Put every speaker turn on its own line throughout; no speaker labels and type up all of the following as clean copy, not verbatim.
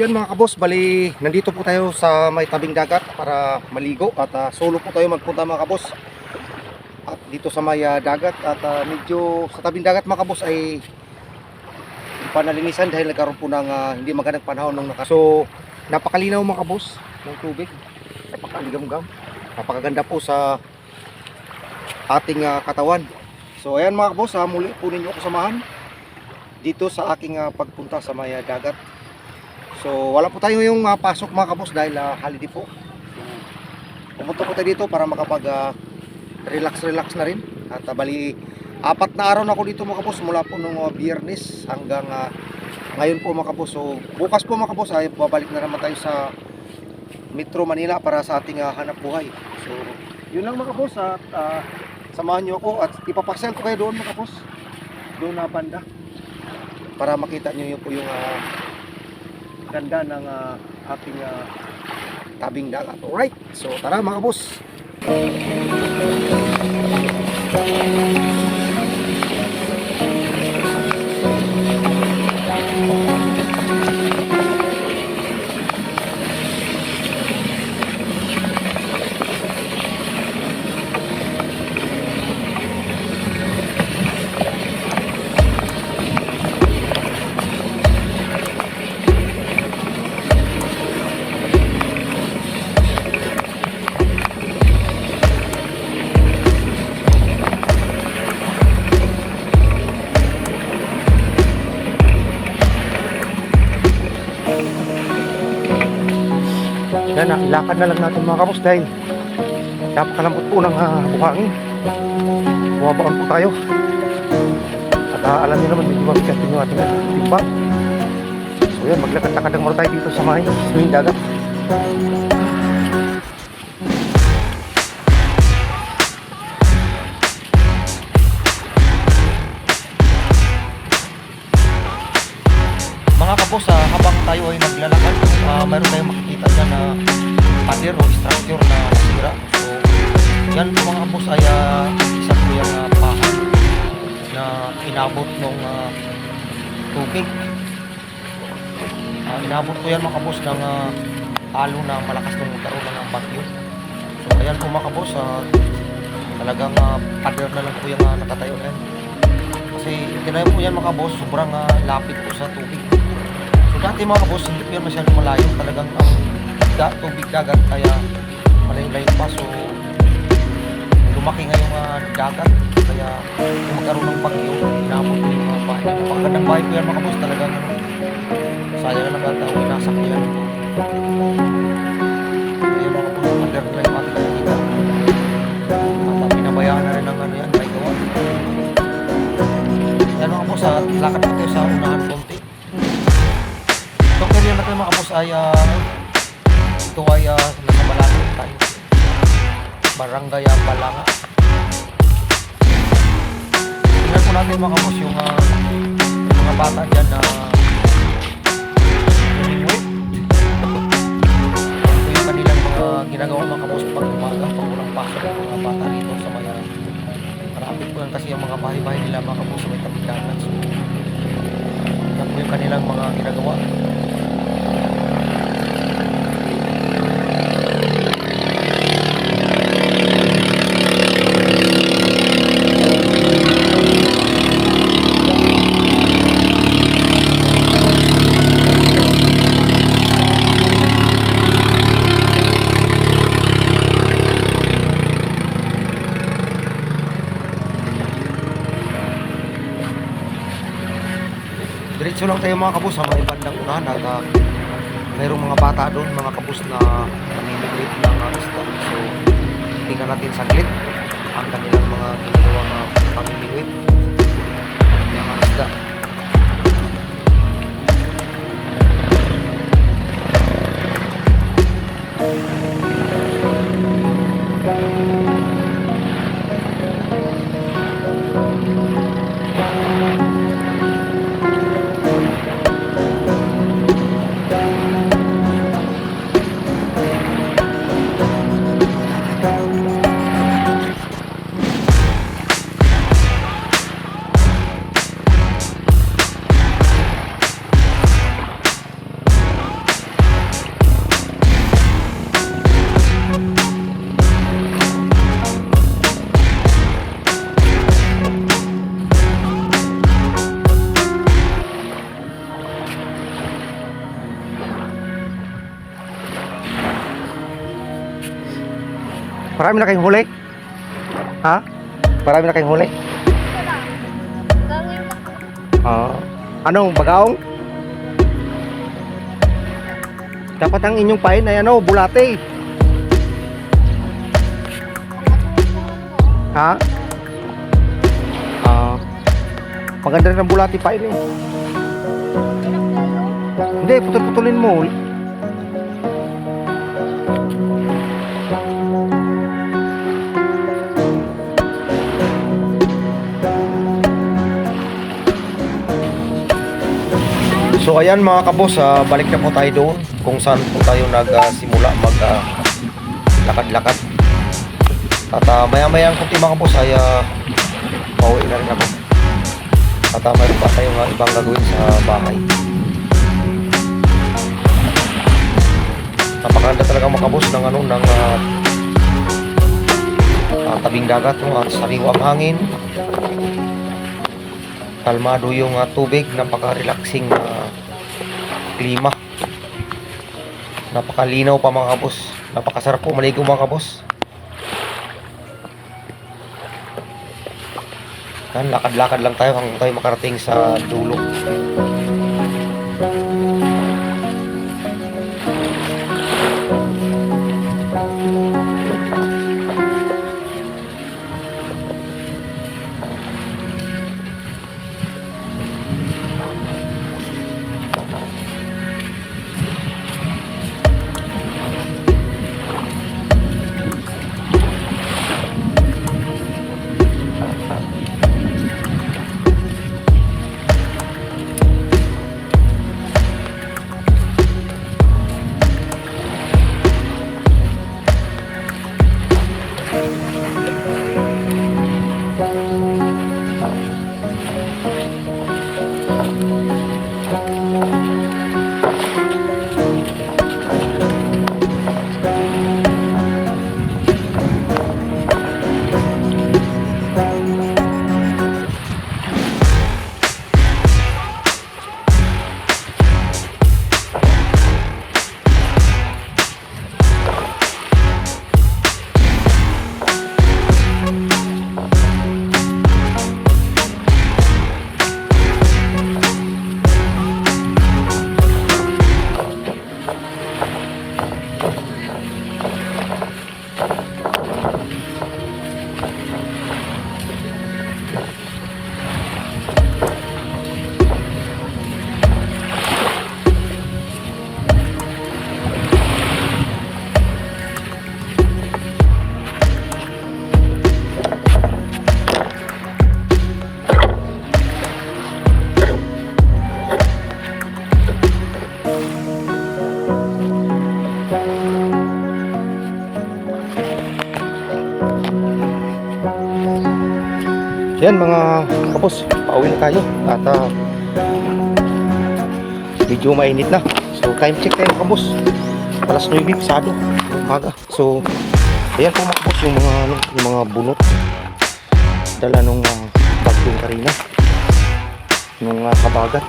Yan mga kabos, bali nandito po tayo sa may tabing dagat para maligo at solo po tayo magpunta mga kabos. At dito sa may dagat at medyo sa tabing dagat mga kabos ay panalinisan dahil nagkaroon po ng hindi magandang panahon nung So napakalinaw mga kabos ng tubig. Napakaligam-gam. Napakaganda po sa ating katawan. So ayan mga kabos, muli po ninyo ako samahan dito sa aking pagpunta sa may dagat. So wala po tayo yung pasok mga kabos dahil holiday po. Pumunta po tayo dito para makapag relax na rin. At bali 4 na araw na ako dito mga kabos mula po nung Biyernes hanggang ngayon po mga kabos. So bukas po mga kabos ay babalik na naman tayo sa Metro Manila para sa ating hanap buhay. So yun lang mga kabos at samahan nyo ako at ipapaksel ko kayo doon mga kabos. Doon na banda para makita nyo yun po yung ganda ng ating tabing dagat. Alright, so tara mga boss. Yan, ilakad na lang natin mga kabos dahil napakalambot po ng buhangin. Bumabaon po tayo. At alam niyo naman medyo mabigat din yung ating timba. So yan, maglakad-lakad ang muna tayo dito sa may dagat. Mga kabos, habang tayo ay naglalakad, mayroon tayong makikita dyan na pader o structure na nasira. So yan po mga kabos ay isa po yung pahan na inabot ng tubig. Inabot po yan mga kabos ng halo na malakas nung karoon ng bagyo. So ayan po mga kabos, talagang pader na lang po yung nakatayo na yan. Kasi tinayo po yan mga kabos, sobrang lapit po sa tubig. Dati mga kabos, hindi po yan masyadong malayo. Talagang ang tubig dagat kaya malayo-layo pa. So lumaki nga yung dagat. Kaya kung magkaroon ng bagyo, inabot po yung mga bahay. Pagkandang bahay po yan mga kabos, talagang sayang na nagkataon, inasak niya yan po. Ayun mga kabos, mader na yung ating nakikita. At pinabayaan na rin ng yan, may gawa. Yan mga kabos, lakad po tayo sa unahan konti. Itong area na ito mga kabos ay ito ay nasa Balanga tayo, Barangay Balanga. Tingnan po natin mga kabos yung mga bata dyan na lumingwit. Ito yung kanilang mga ginagawa mga kabos pag umaga, pag walang pasok ng mga bata rito sa mga marapit po yan kasi yung mga bahay-bahay nila mga kabos sa may tabing dagat. So yan po yung kanilang mga ginagawa. Diretso lang tayo mga kabos sa mga bandang unahan at mayroong mga bata doon mga kabos na namimiglit ng isda. So tingnan natin saglit ang kanilang mga ginagawang pamimiglit ng mga isda. Marami na kayong huli? Ha? Marami na kayong huli? Anong bagaong? Dapat ang inyong pain ay ano, bulate. Ha? Maganda rin ang bulati pain eh. Hindi, putol-putulin mo. So ayan mga kabos, balik na po tayo doon kung saan po tayo nagsimula mag-lakad-lakad. At maya-maya ang kunti mga kabos ay pauwi na rin ako. At mayroon pa tayong ibang gagawin sa bahay. Napakaganda talaga mga kabos ng tabing dagat, no? At sariwang hangin, kalmado yung tubig, napaka-relaxing klima, napakalinaw pa mga kabos, napakasarap po maligo mga kabos. Yan, lakad-lakad lang tayo hanggang tayo makarating sa dulo. Yan mga kapos, pauwi na tayo at medyo mainit na. So time check tayo kapos, alas 9 pasado umaga. So ayan po mga kapos yung mga bunot dala nung bagyong Karina, nung kabagat.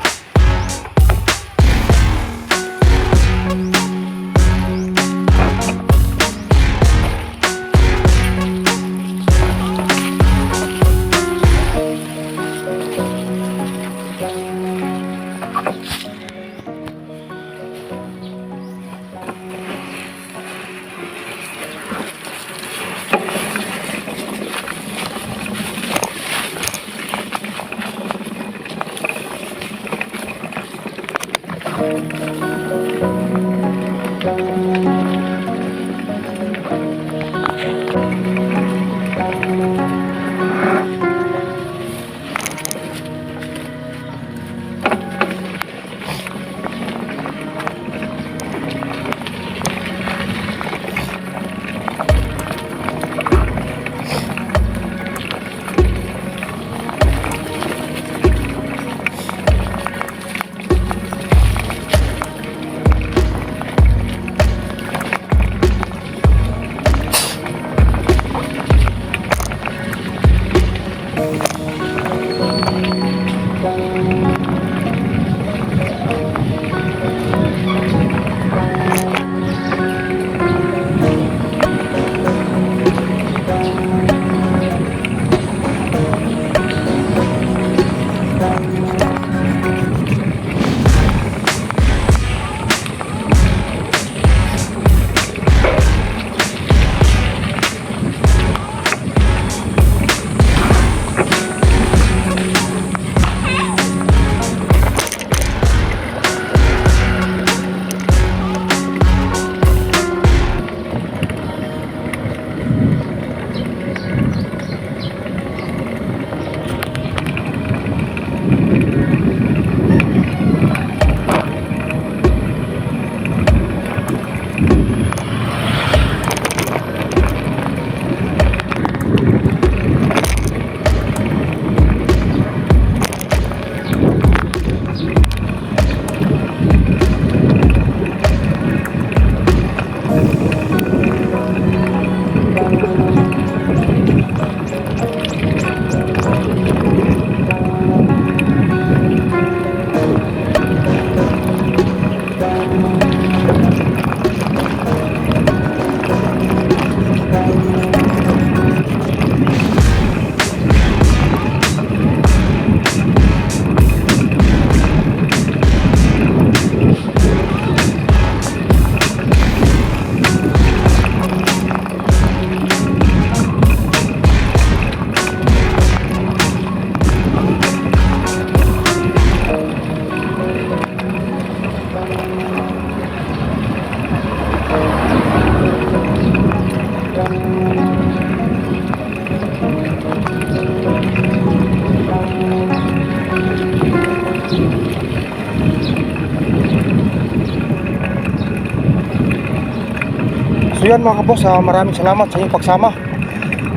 So yan mga kaboss, maraming salamat sa inyong pagsama.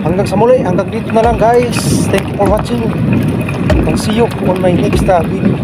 Hanggang sa muli, hanggang dito na lang guys. Thank you for watching and see you on my next video.